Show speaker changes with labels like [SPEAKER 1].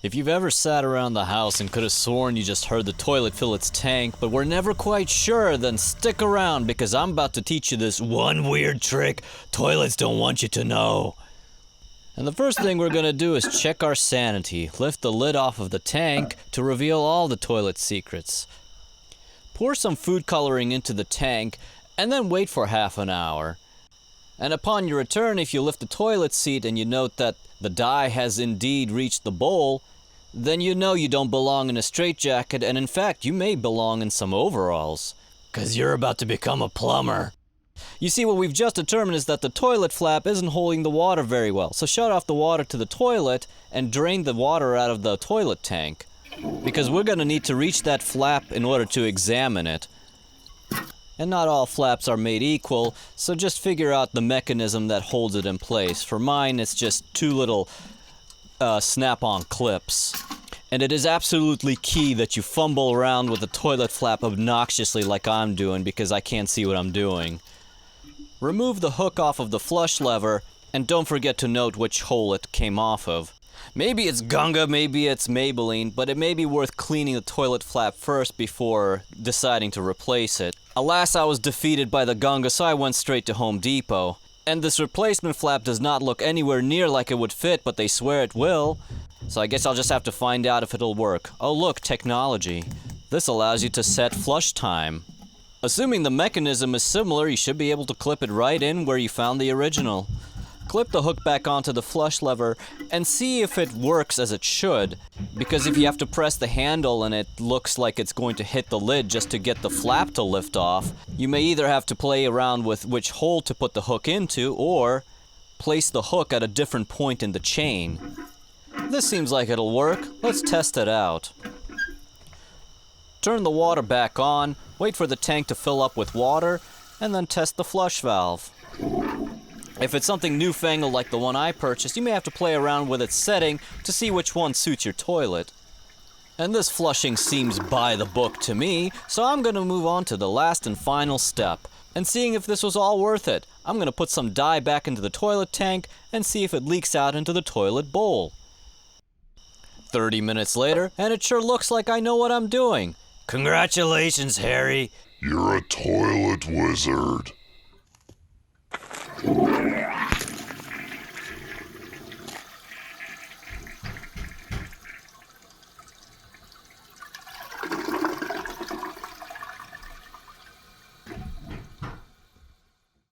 [SPEAKER 1] If you've ever sat around the house and could have sworn you just heard the toilet fill its tank, but were never quite sure, then stick around because I'm about to teach you this one weird trick toilets don't want you to know. And the first thing we're gonna do is check our sanity, lift the lid off of the tank to reveal all the toilet secrets. Pour some food coloring into the tank and then wait for half an hour. And upon your return, if you lift the toilet seat and you note that the dye has indeed reached the bowl, then you know you don't belong in a straitjacket, and in fact, you may belong in some overalls. 'Cause you're about to become a plumber. You see, what we've just determined is that the toilet flap isn't holding the water very well, so shut off the water to the toilet and drain the water out of the toilet tank. Because we're gonna need to reach that flap in order to examine it. And not all flaps are made equal, so just figure out the mechanism that holds it in place. For mine, it's just two little snap-on clips. And it is absolutely key that you fumble around with the toilet flap obnoxiously like I'm doing because I can't see what I'm doing. Remove the hook off of the flush lever, and don't forget to note which hole it came off of. Maybe it's Gunga, maybe it's Maybelline, but it may be worth cleaning the toilet flap first before deciding to replace it. Alas, I was defeated by the Gunga, so I went straight to Home Depot. And this replacement flap does not look anywhere near like it would fit, but they swear it will. So I guess I'll just have to find out if it'll work. Oh look, technology. This allows you to set flush time. Assuming the mechanism is similar, you should be able to clip it right in where you found the original. Clip the hook back onto the flush lever and see if it works as it should. Because if you have to press the handle and it looks like it's going to hit the lid just to get the flap to lift off, you may either have to play around with which hole to put the hook into or place the hook at a different point in the chain. This seems like it'll work. Let's test it out. Turn the water back on, wait for the tank to fill up with water, and then test the flush valve. If it's something newfangled like the one I purchased, you may have to play around with its setting to see which one suits your toilet. And this flushing seems by the book to me, so I'm going to move on to the last and final step. And seeing if this was all worth it, I'm going to put some dye back into the toilet tank and see if it leaks out into the toilet bowl. 30 minutes later, and it sure looks like I know what I'm doing. Congratulations, Harry.
[SPEAKER 2] You're a toilet wizard.